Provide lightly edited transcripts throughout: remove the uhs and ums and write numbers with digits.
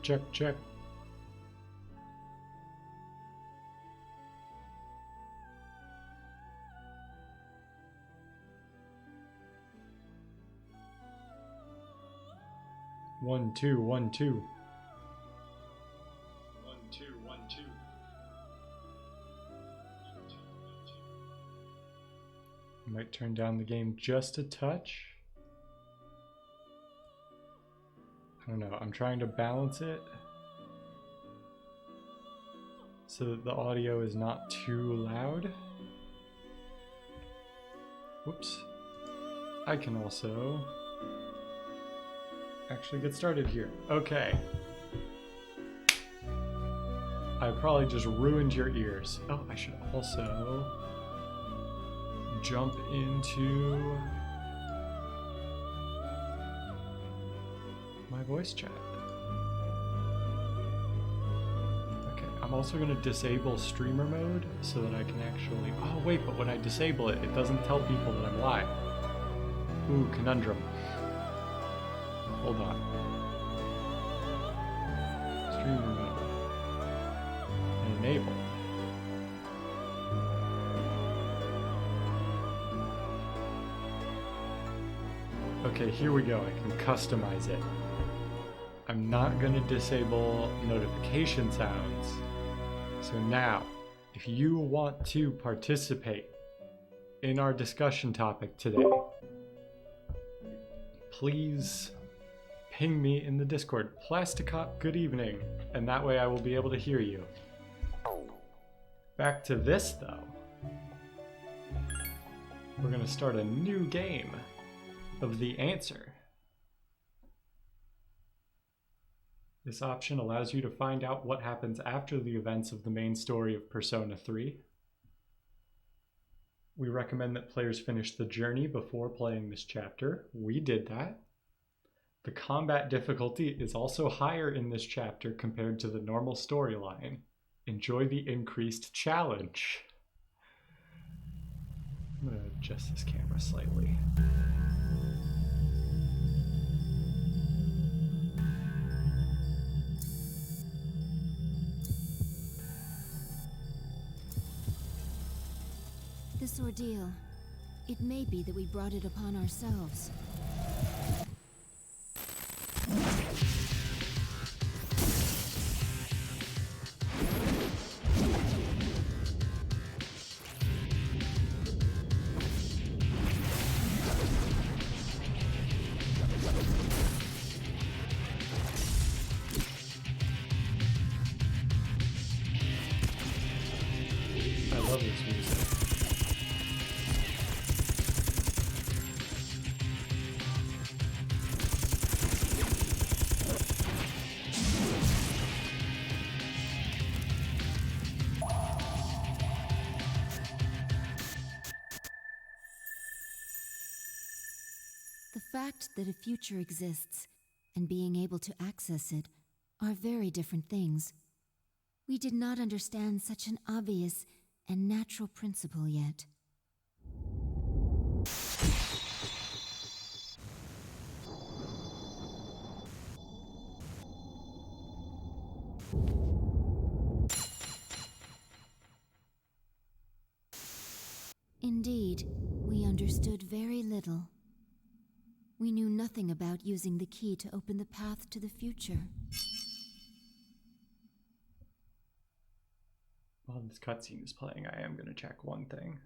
Check, check. One, two, one, two. 1 2 1 2. I might turn down the game just a touch. I don't know, I'm trying to balance it so that the audio is not too loud. Whoops. I can also actually get started here. Okay. I probably just ruined your ears. Oh, I should also jump into my voice chat. Okay, I'm also going to disable streamer mode so that I can actually... Oh wait, but when I disable it, it doesn't tell people that I'm live. Ooh, conundrum. Hold on. Streamer mode. Enable. Okay, here we go. I can customize it. I'm not going to disable notification sounds. So now, if you want to participate in our discussion topic today, please ping me in the Discord. Plasticop, good evening. And that way I will be able to hear you. Back to this though. We're going to start a new game of the answer. This option allows you to find out what happens after the events of the main story of Persona 3. We recommend that players finish the journey before playing this chapter. We did that. The combat difficulty is also higher in this chapter compared to the normal storyline. Enjoy the increased challenge. I'm going to adjust this camera slightly. This ordeal, it may be that we brought it upon ourselves. I love this music. The fact that a future exists and being able to access it are very different things. We did not understand such an obvious and natural principle yet. Indeed, we understood very little. We knew nothing about using the key to open the path to the future. While this cutscene is playing, I am going to check one thing.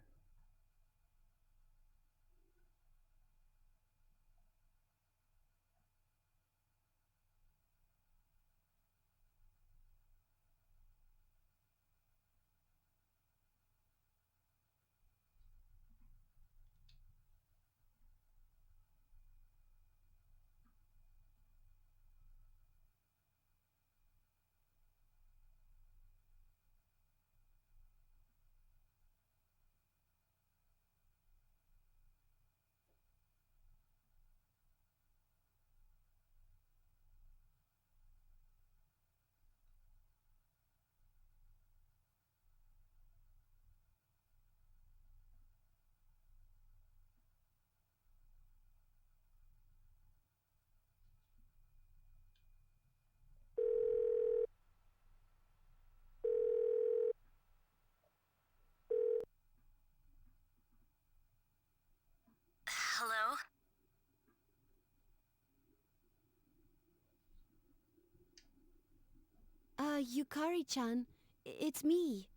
Yukari-chan, it's me.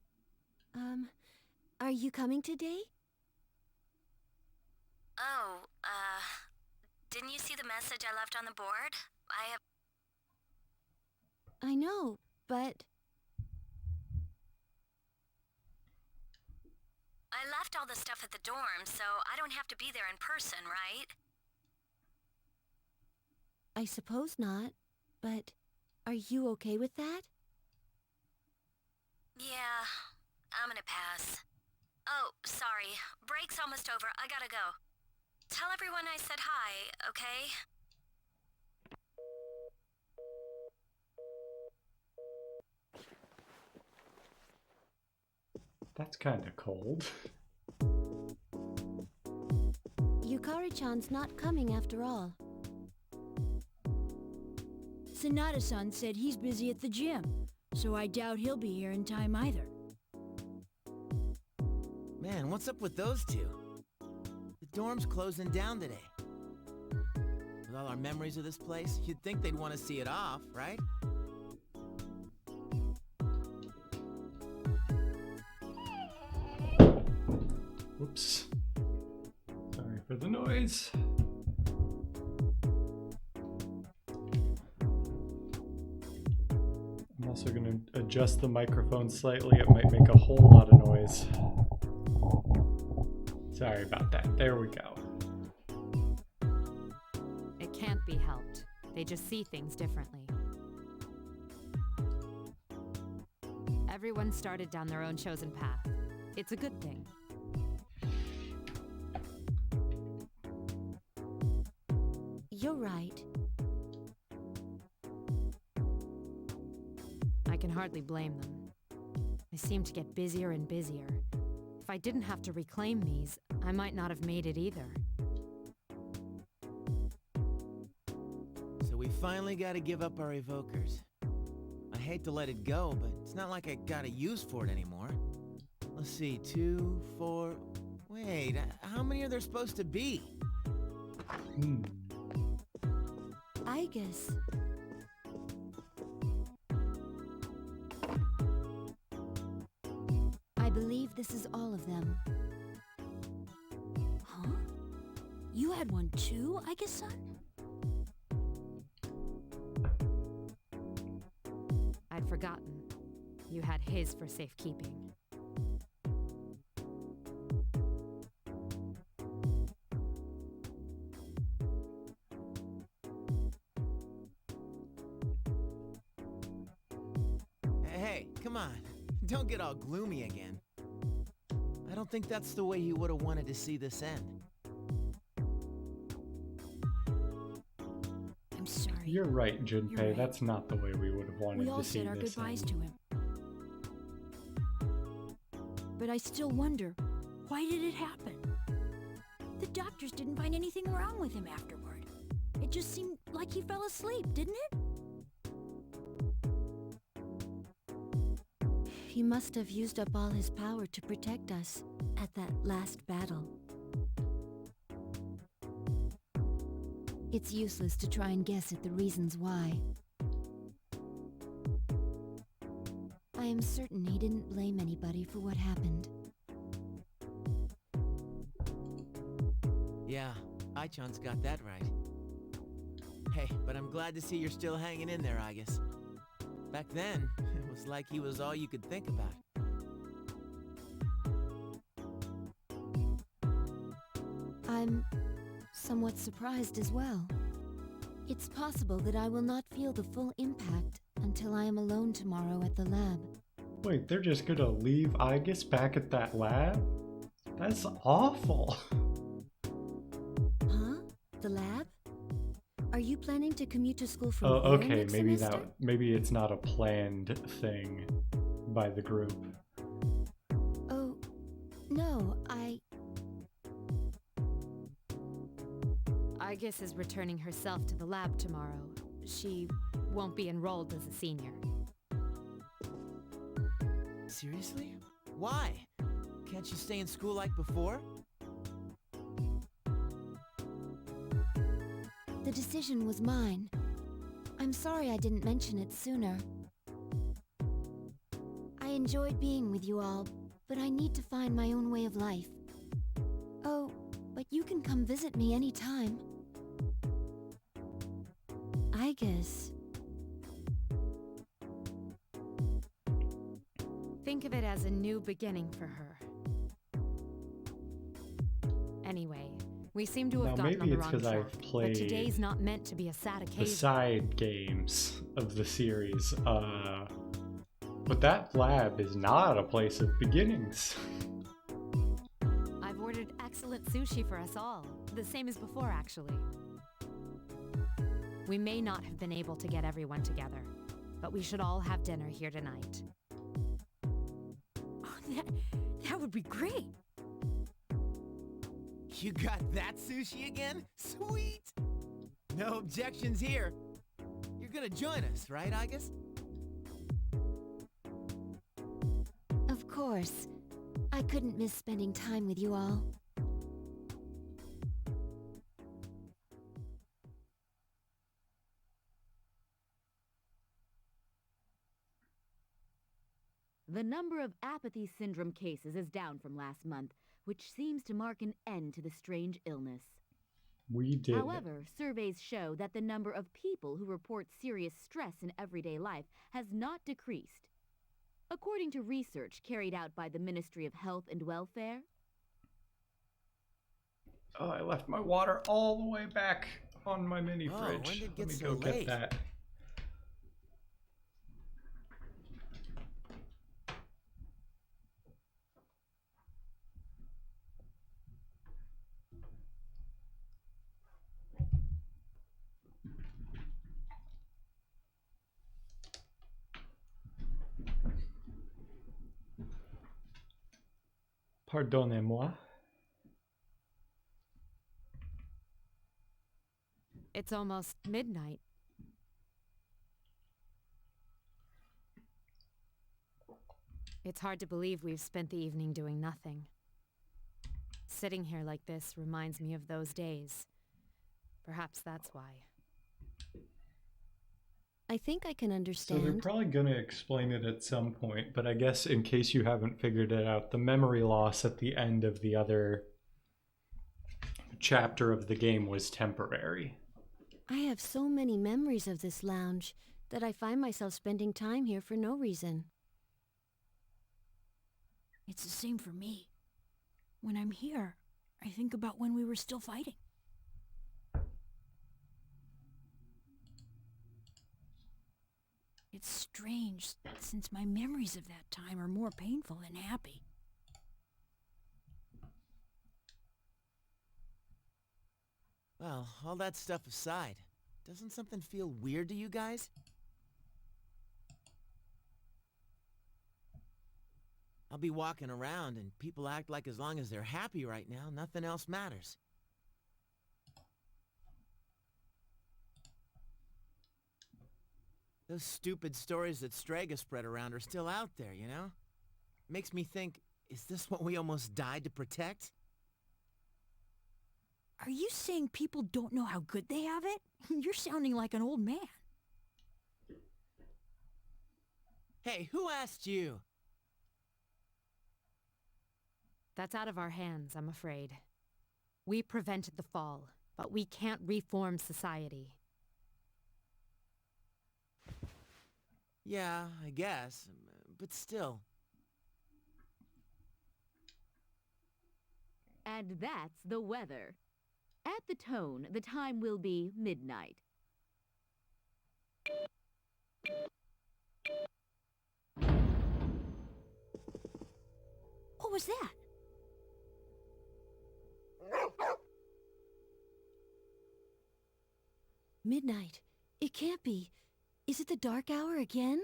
Are you coming today? Oh, didn't you see the message I left on the board? I know, but... I left all the stuff at the dorm, so I don't have to be there in person, right? I suppose not, but are you okay with that? Yeah, I'm gonna pass. Oh, sorry. Break's almost over. I gotta go. Tell everyone I said hi, okay? That's kind of cold. Yukari-chan's not coming after all. Sanada-san said he's busy at the gym, so I doubt he'll be here in time either. Man, what's up with those two? The dorm's closing down today. With all our memories of this place, you'd think they'd want to see it off, right? Whoops. Sorry for the noise. I'm also going to adjust the microphone slightly. It might make a whole lot of noise. Sorry about that. There we go. It can't be helped. They just see things differently. Everyone started down their own chosen path. It's a good thing. You're right. I can hardly blame them. They seem to get busier and busier. If I didn't have to reclaim these, I might not have made it either. So we finally gotta give up our evokers. I hate to let it go, but it's not like I got a use for it anymore. Let's see, 2, 4... Wait, how many are there supposed to be? I guess. I believe this is all of them. Huh? You had one too, I guess, son? I'd forgotten. You had his for safekeeping. Hey, come on. Don't get all gloomy again. I don't think that's the way he would have wanted to see this end. I'm sorry. You're right, Junpei. You're right. That's not the way we would have wanted We all to see said our this goodbyes end. to him. But I still wonder, why did it happen? The doctors didn't find anything wrong with him afterward. It just seemed like he fell asleep, didn't it? He must have used up all his power to protect us at that last battle. It's useless to try and guess at the reasons why. I am certain he didn't blame anybody for what happened. Yeah, Ai-chan's got that right. Hey, but I'm glad to see you're still hanging in there, Agus. Back then, it was like he was all you could think about. I'm somewhat surprised as well. It's possible that I will not feel the full impact until I am alone tomorrow at the lab. Wait, they're just gonna leave Aigis back at that lab? That's awful. Huh? The lab? Are you planning to commute to school from Oh, there okay. next Maybe semester? maybe it's not a planned thing by the group. Oh, no, Aigis is returning herself to the lab tomorrow. She won't be enrolled as a senior. Seriously? Why? Can't you stay in school like before? The decision was mine. I'm sorry I didn't mention it sooner. enjoyed being with you all, but I need to find my own way of life. Oh, but you can come visit me anytime. I guess. Think of it as a new beginning for her. Anyway, we seem to have Now, gotten on maybe the it's wrong 'cause track, I've but played today's not meant to be a sad the occasion. side games of the series. But that lab is not a place of beginnings. I've ordered excellent sushi for us all, the same as before, actually. We may not have been able to get everyone together, but we should all have dinner here tonight. Oh, that would be great. You got that sushi again? Sweet! No objections here. You're gonna join us, right, Agus? Of course. I couldn't miss spending time with you all. The number of apathy syndrome cases is down from last month, which seems to mark an end to the strange illness. We did. However, surveys show that the number of people who report serious stress in everyday life has not decreased. According to research carried out by the Ministry of Health and Welfare, Oh, I left my water all the way back on my mini Oh, fridge. when did it get Let me so go late? get that. Pardonnez-moi. It's almost midnight. It's hard to believe we've spent the evening doing nothing. Sitting here like this reminds me of those days. Perhaps that's why. I think I can So understand. they're probably going to explain it at some point, but I guess in case you haven't figured it out, the memory loss at the end of the other chapter of the game was temporary. I have so many memories of this lounge that I find myself spending time here for no reason. It's the same for me. When I'm here, I think about when we were still fighting. It's strange, since my memories of that time are more painful than happy. Well, all that stuff aside, doesn't something feel weird to you guys? I'll be walking around and people act like as long as they're happy right now, nothing else matters. Those stupid stories that Strega spread around are still out there, you know? Makes me think, is this what we almost died to protect? Are you saying people don't know how good they have it? You're sounding like an old man. Hey, who asked you? That's out of our hands, I'm afraid. We prevented the fall, but we can't reform society. Yeah, I guess, but still. and that's the weather. At the tone, the time will be midnight. What was that? Midnight. It can't be. Is it the dark hour again?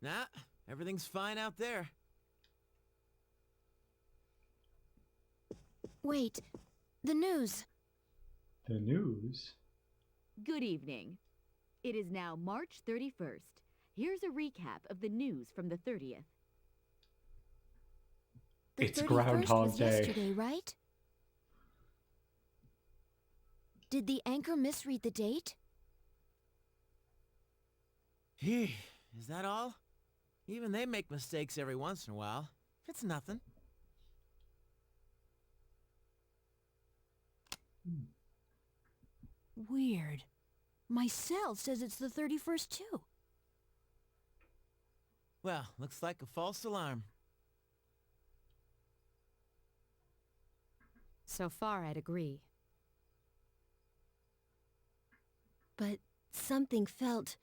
Nah, everything's fine out there. Wait. The news. The news? Good evening. It is now March 31st. Here's a recap of the news from the 30th. The It's 31st Groundhog was Day. yesterday, right? Did the anchor misread the date? Is that all? Even they make mistakes every once in a while. It's nothing. Weird. My cell says it's the 31st too. Well, looks like a false alarm. So far, I'd agree. But something felt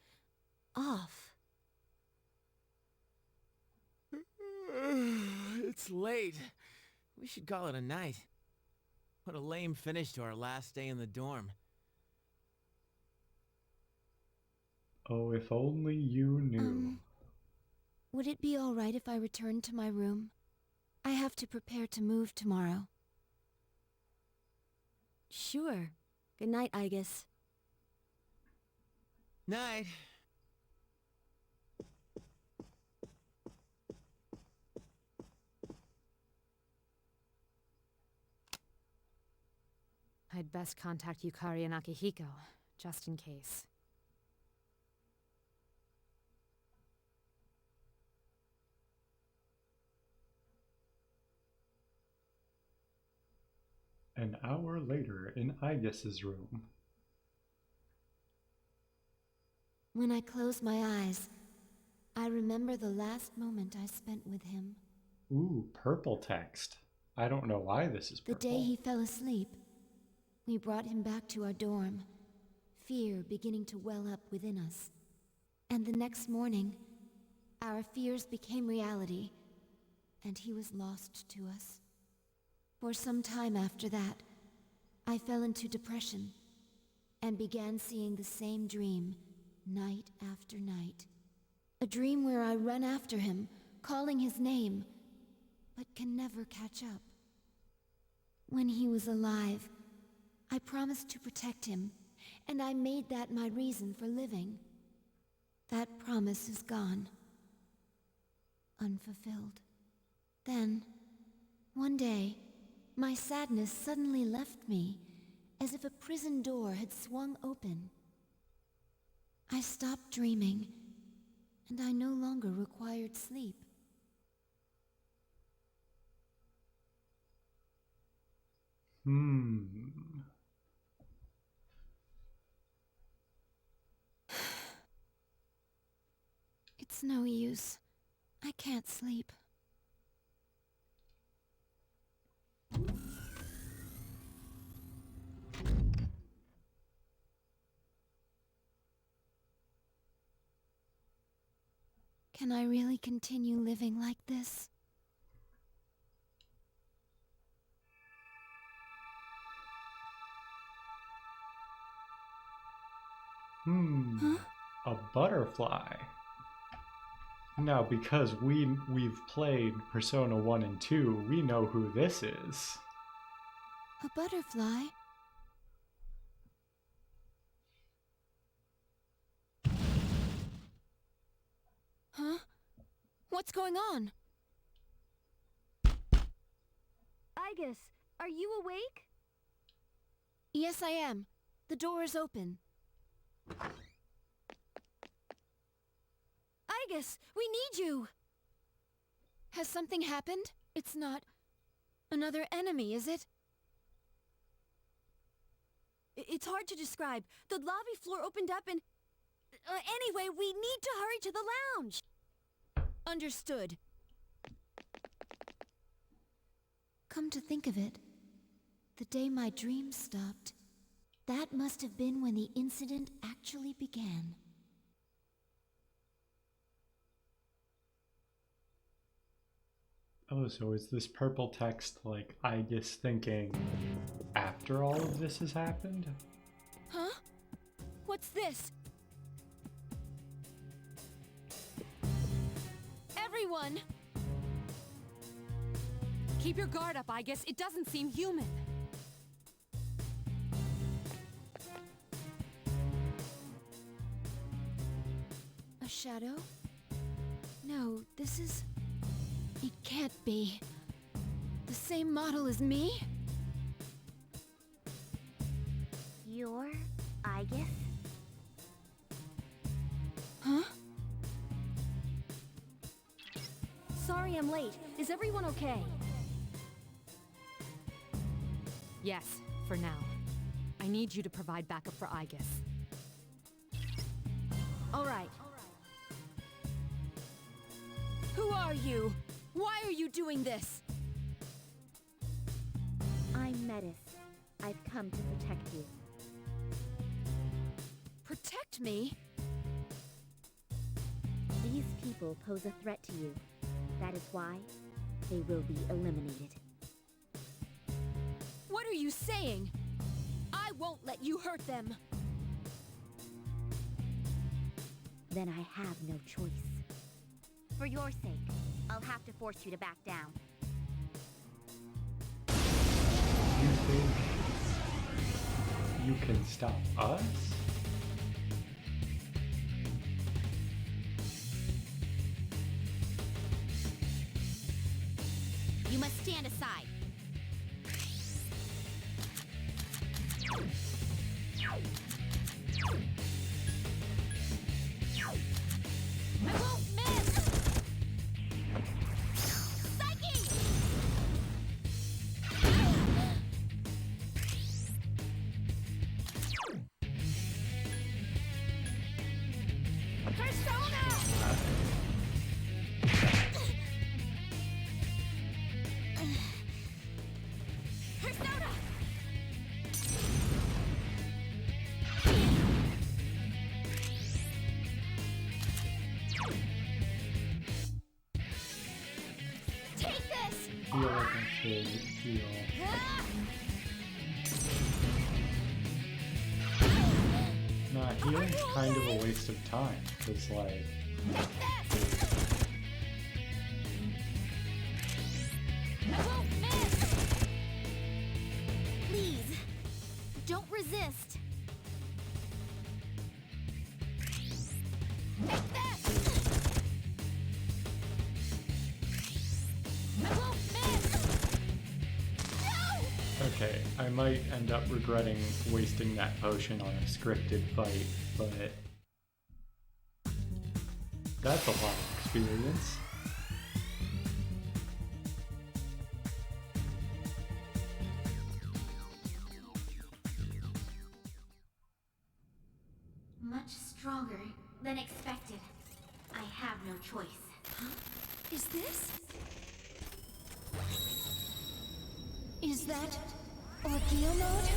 off. It's late. We should call it a night. What a lame finish to our last day in the dorm. Oh, if only you knew. Would it be all right if I returned to my room? I have to prepare to move tomorrow. Sure. Good night, Igus. Night. I'd best contact Yukari and Akihiko, just in case. An hour later in Igus's room. When I close my eyes, I remember the last moment I spent with him. Ooh, purple text. I don't know why this is The purple. day he fell asleep, we brought him back to our dorm, fear beginning to well up within us. And the next morning, our fears became reality, and he was lost to us. For some time after that, I fell into depression and began seeing the same dream night after night. A dream where I run after him, calling his name, but can never catch up. When he was alive, I promised to protect him, and I made that my reason for living. That promise is gone, unfulfilled. Then, one day, my sadness suddenly left me, as if a prison door had swung open. I stopped dreaming, and I no longer required sleep. It's no use. I can't sleep. Can I really continue living like this? Huh? A butterfly. Now, because we've played Persona 1 and 2, we know who this is. A butterfly? Huh? What's going on? Igus, are you awake? Yes, I am. The door is open. Igus, we need you! Has something happened? It's not another enemy, is it? It's hard to describe. The lobby floor opened up and... anyway, we need to hurry to the lounge! Understood. Come to think of it, the day my dreams stopped, that must have been when the incident actually began. Oh, so is this purple text like Igus thinking after all of this has happened? Huh? What's this? Everyone! Keep your guard up, Igus. It doesn't seem human. A shadow? No, this is... It can't be. The same model as me? You're Igus? Huh? sorry I'm late. Is everyone okay? Yes, for now. I need you to provide backup for Aegis. All right. Who are you? Why are you doing this? I'm Metis. I've come to protect you. Protect me? These people pose a threat to you. That is why they will be eliminated. What are you saying? I won't let you hurt them. Then I have no choice. For your sake, I'll have to force you to back down. You think you can stop us? You must stand aside. I won't miss! Psyche! Persona! Persona! Take this! I feel like I should heal. Nah, healing's kind of a waste of time. It's like... I won't miss! Please, don't resist. Take this! I won't miss! No! Okay, I might end up regretting wasting that potion on a scripted fight, but... that's a lot of experience. Much stronger than expected. I have no choice. Is this? Is that Ordeal mode?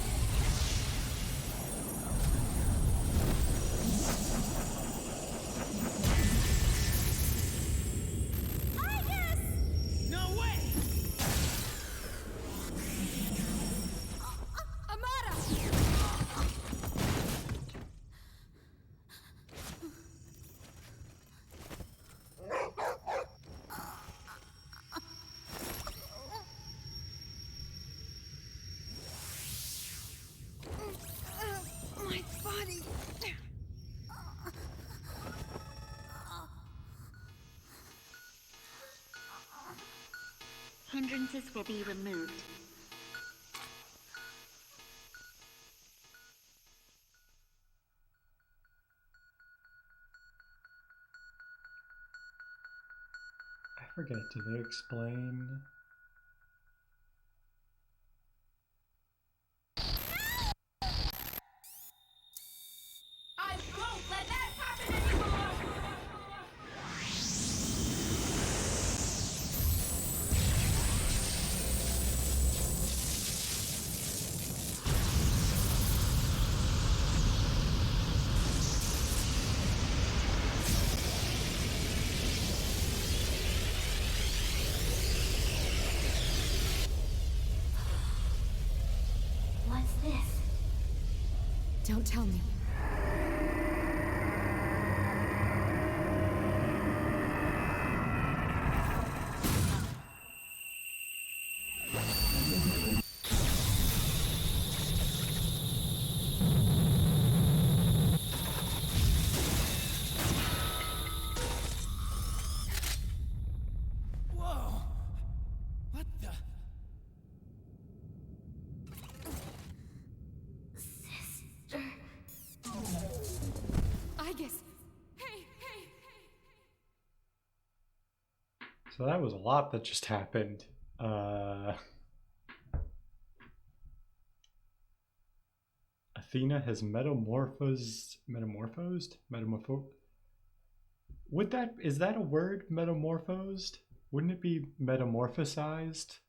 No way! Amada! My body. Hindrances will be removed. I forget, do they explain? I won't let that happen anymore! What's this? Don't tell me. Whoa! What the? Sister. So that was a lot that just happened. Athena has metamorphosed. Is that a word? Metamorphosed? Wouldn't it be metamorphosized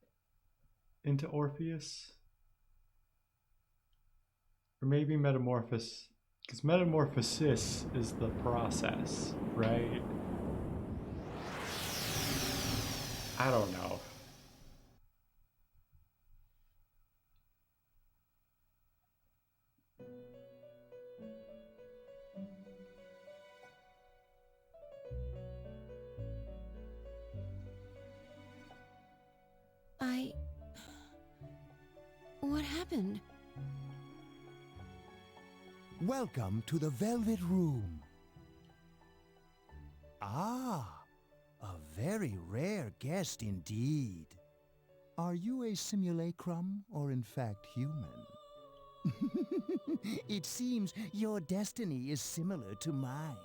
into Orpheus? Or maybe metamorphos, because metamorphosis is the process, right? I don't know. What happened? Welcome to the Velvet Room. Ah, a very rare guest indeed. Are you a simulacrum or in fact human? It seems your destiny is similar to mine.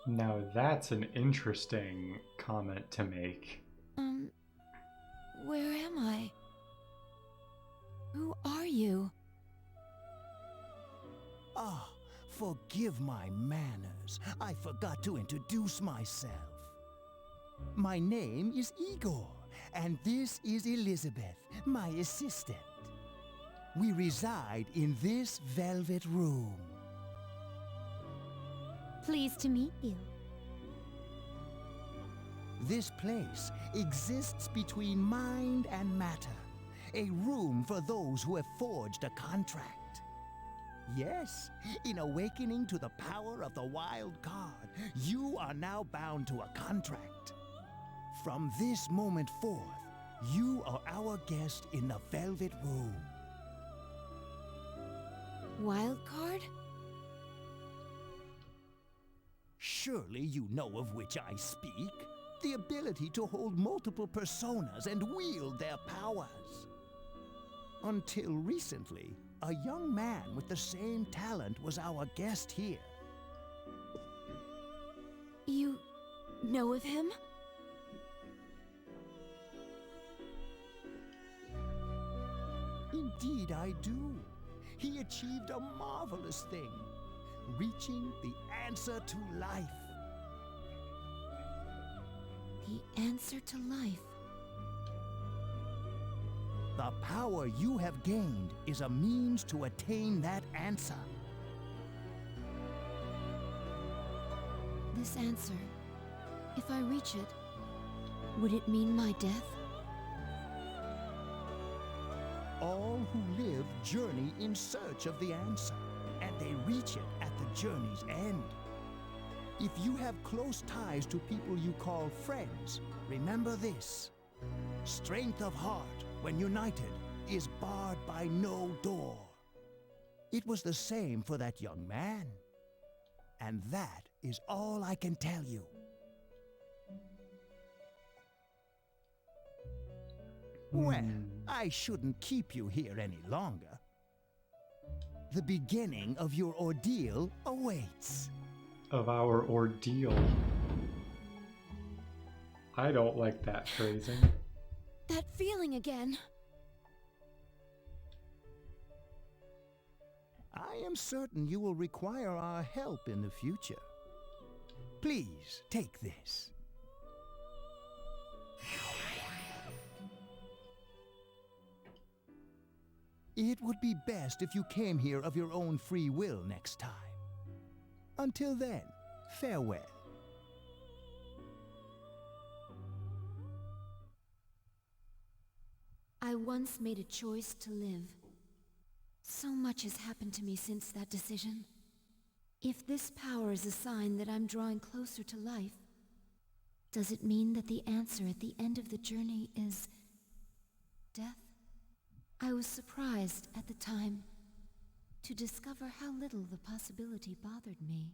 Now that's an interesting comment to make. Where am I? Who are you? Ah, forgive my manners. I forgot to introduce myself. My name is Igor, and this is Elizabeth, my assistant. We reside in this velvet room. Pleased to meet you. This place exists between mind and matter, a room for those who have forged a contract. Yes, in awakening to the power of the wild card, you are now bound to a contract. From this moment forth, you are our guest in the Velvet Room. Wild card? Surely you know of which I speak. The ability to hold multiple personas and wield their powers. Until recently, a young man with the same talent was our guest here. You know of him? Indeed I do. He achieved a marvelous thing, reaching the answer to life. The answer to life. The power you have gained is a means to attain that answer. This answer, if I reach it, would it mean my death? All who live journey in search of the answer, and they reach it at the journey's end. If you have close ties to people you call friends, remember this. Strength of heart, when united, is barred by no door. It was the same for that young man. And that is all I can tell you. Well, I shouldn't keep you here any longer. The beginning of your ordeal awaits. Of our ordeal. I don't like that phrasing. That feeling again. I am certain you will require our help in the future. Please, take this. It would be best if you came here of your own free will next time. Until then, farewell. I once made a choice to live. So much has happened to me since that decision. If this power is a sign that I'm drawing closer to life, does it mean that the answer at the end of the journey is death? I was surprised at the time to discover how little the possibility bothered me.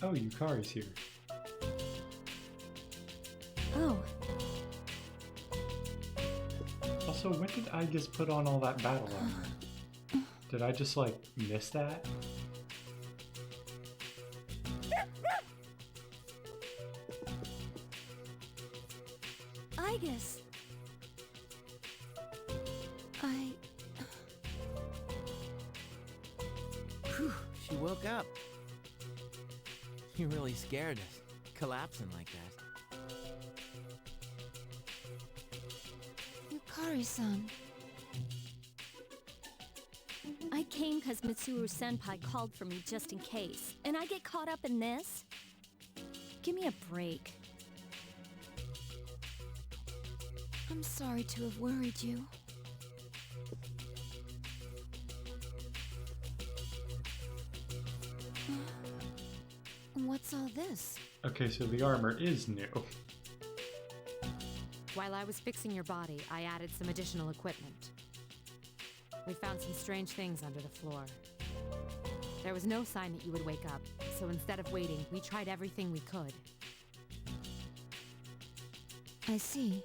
Oh, Yukari's here. Oh, Also, when did I just put on all that battle armor? Did I just, like, miss that? I guess. Whew, she woke up. You really scared us, collapsing like that. Yukari-san. I came because Mitsuru-senpai called for me just in case, and I get caught up in this? Give me a break. I'm sorry to have worried you. What's all this? Okay, so the armor is new. While I was fixing your body, I added some additional equipment. We found some strange things under the floor. There was no sign that you would wake up, so instead of waiting, we tried everything we could. I see.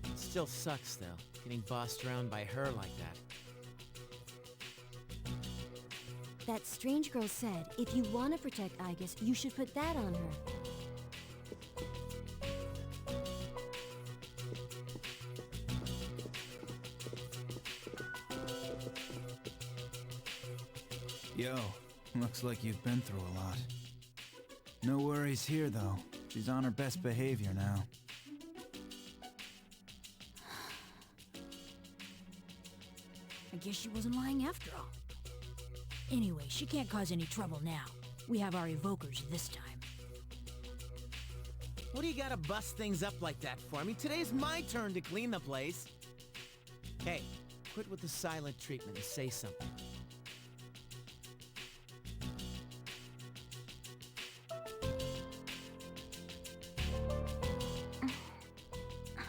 It still sucks, though, getting bossed around by her like that. That strange girl said if you want to protect Aigis, you should put that on her. Yo, looks like you've been through a lot. No worries here, though. She's on her best behavior now. I guess she wasn't lying after all. Anyway, she can't cause any trouble now. We have our evokers this time. What do you gotta bust things up like that for? I mean, today's my turn to clean the place. Hey, quit with the silent treatment and say something.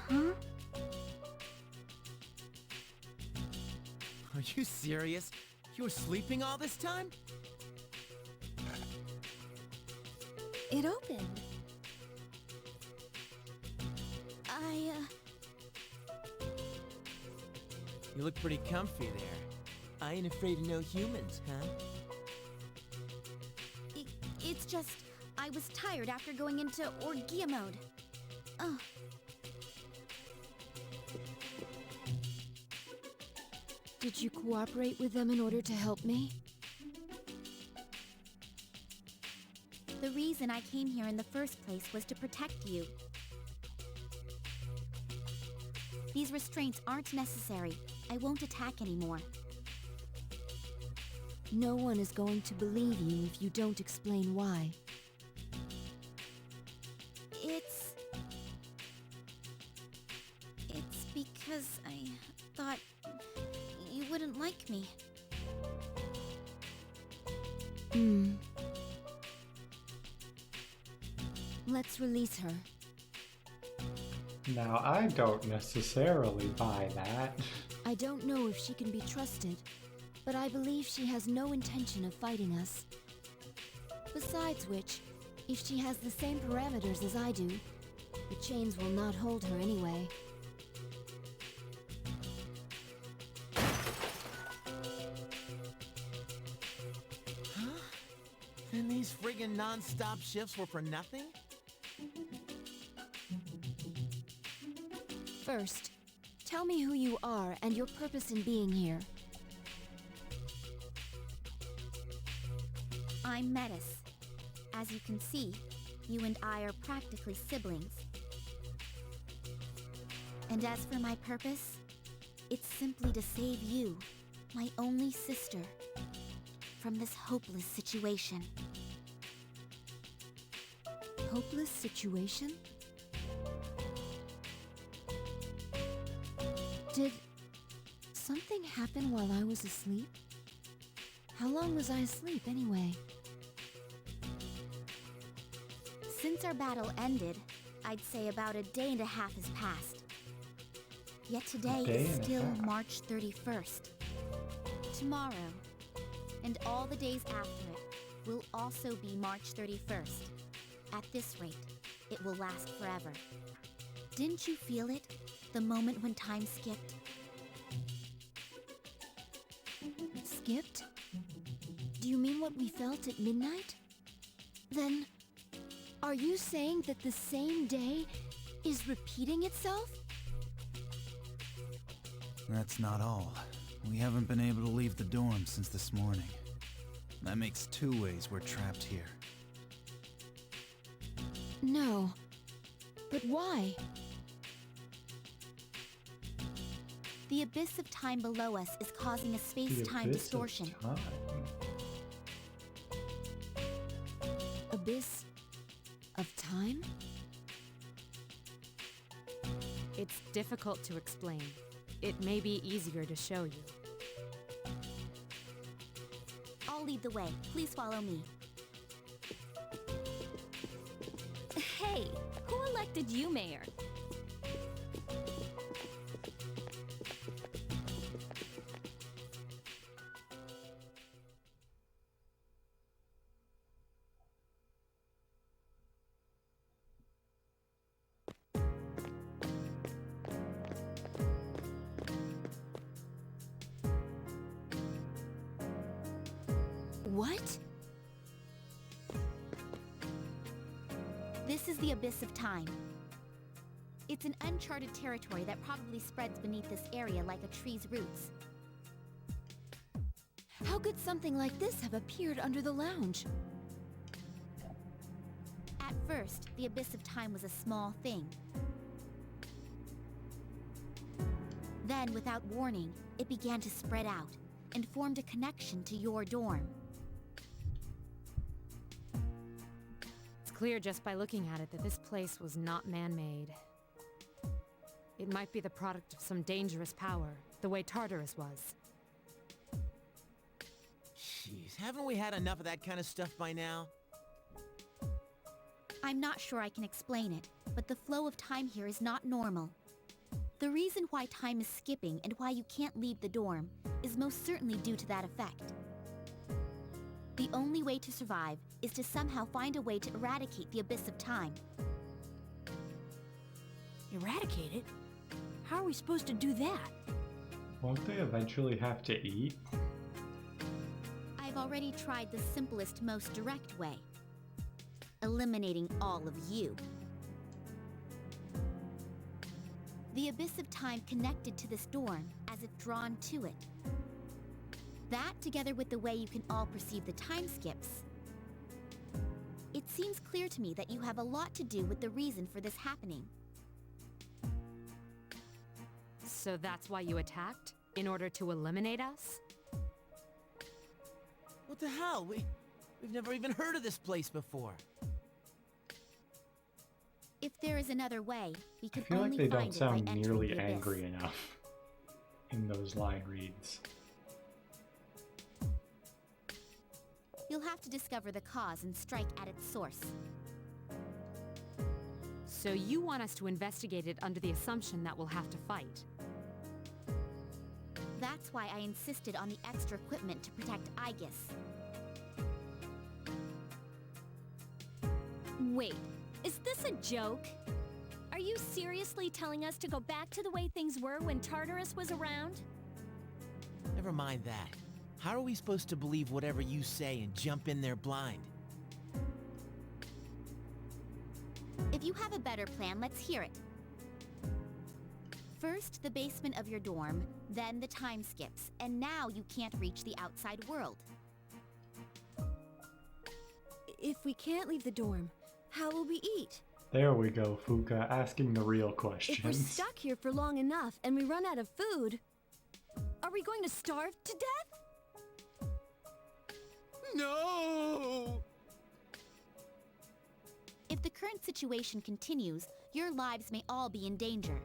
Huh? Are you serious? You were sleeping all this time? It opened. You look pretty comfy there. I ain't afraid of no humans, huh? It's just, I was tired after going into Orgia mode. Oh. Did you cooperate with them in order to help me? The reason I came here in the first place was to protect you. These restraints aren't necessary. I won't attack anymore. No one is going to believe you if you don't explain why. It's because I thought you wouldn't like me. Let's release her. Now, I don't necessarily buy that. I don't know if she can be trusted, but I believe she has no intention of fighting us. Besides which, if she has the same parameters as I do, the chains will not hold her anyway. Huh? And these friggin' non-stop shifts were for nothing? First, tell me who you are and your purpose in being here. I'm Metis. As you can see, you and I are practically siblings. And as for my purpose, it's simply to save you, my only sister, from this hopeless situation. Hopeless situation? Did something happen while I was asleep? How long was I asleep anyway? Since our battle ended, I'd say about a day and a half has passed. Yet today is still March 31st. Tomorrow, and all the days after it, will also be March 31st. At this rate, it will last forever. Didn't you feel it? The moment when time skipped? Skipped? Do you mean what we felt at midnight? Then, are you saying that the same day is repeating itself? That's not all. We haven't been able to leave the dorm since this morning. That makes 2 ways we're trapped here. No. But why? The abyss of time below us is causing a space-time distortion. Abyss of time? It's difficult to explain. It may be easier to show you. I'll lead the way. Please follow me. Hey, who elected you mayor? What? This is the abyss of time. It's an uncharted territory that probably spreads beneath this area like a tree's roots. How could something like this have appeared under the lounge? At first, the abyss of time was a small thing. Then, without warning, it began to spread out and formed a connection to your dorm. It's clear just by looking at it that this place was not man-made. It might be the product of some dangerous power, the way Tartarus was. Jeez, haven't we had enough of that kind of stuff by now? I'm not sure I can explain it, but the flow of time here is not normal. The reason why time is skipping and why you can't leave the dorm is most certainly due to that effect. The only way to survive is to somehow find a way to eradicate the abyss of time. Eradicate it? How are we supposed to do that? Won't they eventually have to eat? I've already tried the simplest, most direct way. Eliminating all of you. The abyss of time connected to this dorm, as if drawn to it. That, together with the way you can all perceive the time skips. It seems clear to me that you have a lot to do with the reason for this happening. So that's why you attacked? In order to eliminate us? What the hell? We've never even heard of this place before. If there is another way, we I can feel like only they find don't it sound by entering nearly the abyss. angry enough in those line reads. You'll have to discover the cause and strike at its source. So you want us to investigate it under the assumption that we'll have to fight? That's why I insisted on the extra equipment to protect Aegis. Wait, is this a joke? Are you seriously telling us to go back to the way things were when Tartarus was around? Never mind that. How are we supposed to believe whatever you say and jump in there blind? If you have a better plan, let's hear it. First, the basement of your dorm, then the time skips, and now you can't reach the outside world. If we can't leave the dorm, how will we eat? There we go, Fuka, asking the real If we're questions. stuck here for long enough and we run out of food, are we going to starve to death? No! If the current situation continues, your lives may all be in danger.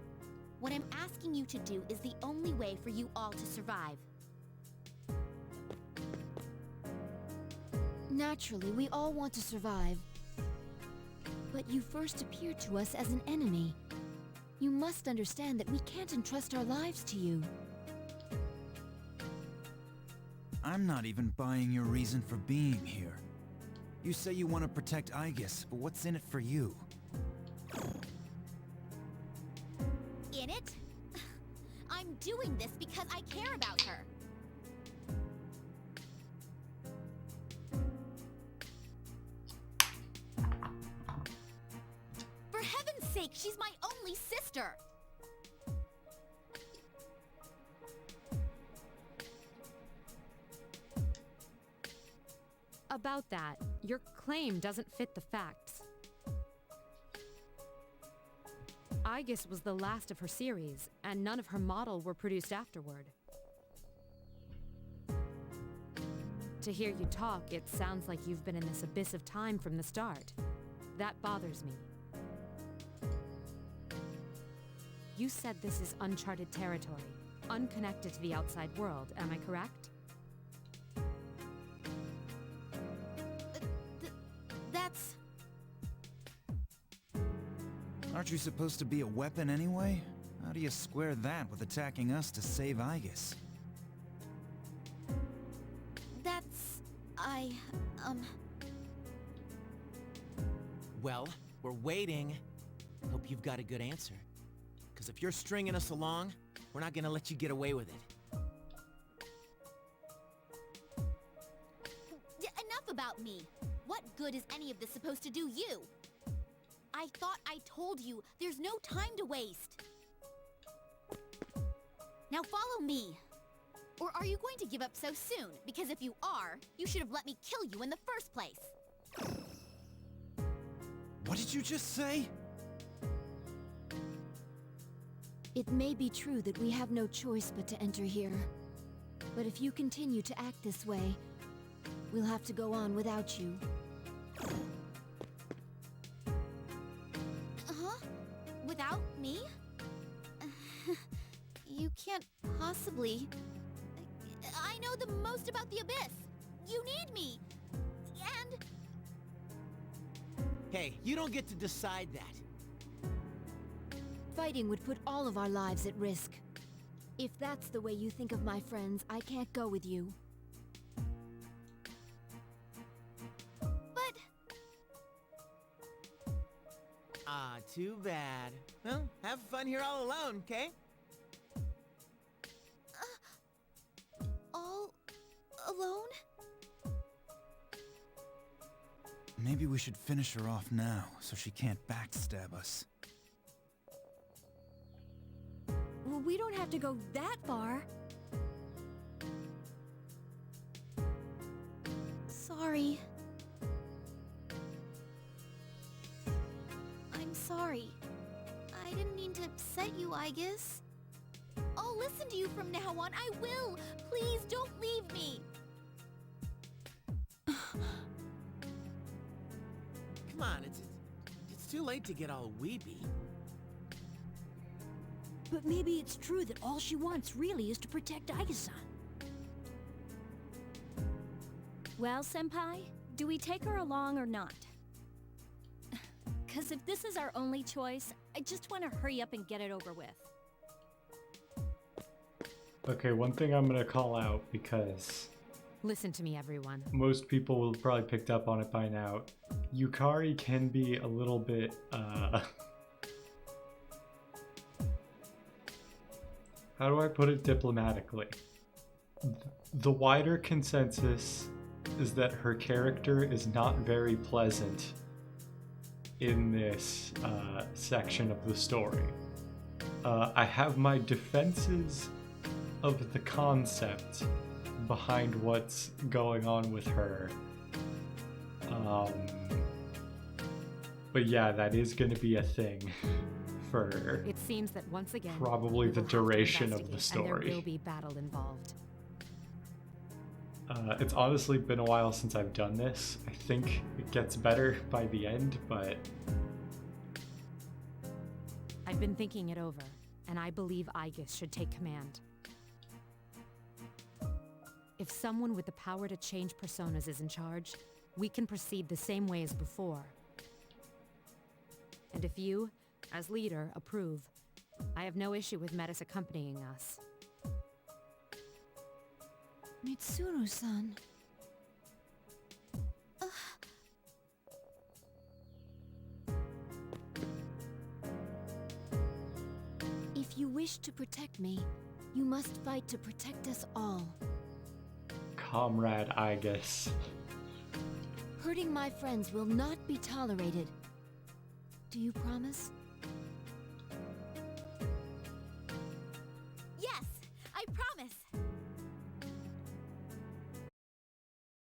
What I'm asking you to do is the only way for you all to survive. Naturally, we all want to survive. But you first appeared to us as an enemy. You must understand that we can't entrust our lives to you. I'm not even buying your reason for being here. You say you want to protect Aegis, but what's in it for you? In it? I'm doing this because I care about her. For heaven's sake, she's my only sister! About that, your claim doesn't fit the facts. Aegis was the last of her series, and none of her model were produced afterward. To hear you talk, it sounds like you've been in this abyss of time from the start. That bothers me. You said this is uncharted territory, unconnected to the outside world, am I correct? That's... Aren't you supposed to be a weapon anyway? How do you square that with attacking us to save Aegis? Well, we're waiting. Hope you've got a good answer. Because if you're stringing us along, we're not gonna let you get away with it. Enough about me. What good is any of this supposed to do you? I thought I told you, there's no time to waste. Now follow me. Or are you going to give up so soon? Because if you are, you should have let me kill you in the first place. What did you just say? It may be true that we have no choice but to enter here. But if you continue to act this way, we'll have to go on without you. Huh? Without me? You can't possibly... I know the most about the Abyss! You need me! And... Hey, you don't get to decide that. Fighting would put all of our lives at risk. If that's the way you think of my friends, I can't go with you. But... Ah, too bad. Well, have fun here all alone, okay? All... alone? Maybe we should finish her off now, so she can't backstab us. Well, we don't have to go that far. Sorry. I'm sorry. I didn't mean to upset you, Aegis. I'll listen to you from now on. I will! Please don't leave me! Come on, it's too late to get all weepy. But maybe it's true that all she wants really is to protect Aegis-san. Well, Senpai, do we take her along or not? 'Cause if this is our only choice, I just want to hurry up and get it over with. Okay, one thing I'm gonna call out because Listen to me, everyone. most people will have probably picked up on it by now. Yukari can be a little bit, how do I put it diplomatically? The wider consensus is that her character is not very pleasant in this section of the story. I have my defenses of the concept behind what's going on with her. But yeah, that is going to be a thing for It seems that once again, probably we the will have to duration of the investigate, and story. there will be battle involved. It's honestly been a while since I've done this. I think it gets better by the end, but I've been thinking it over, and I believe Aegis should take command. If someone with the power to change personas is in charge, we can proceed the same way as before. And if you, as leader, approve, I have no issue with Metis accompanying us. Mitsuru-san. If you wish to protect me, you must fight to protect us all. Comrade Igus. Hurting my friends will not be tolerated. Do you promise?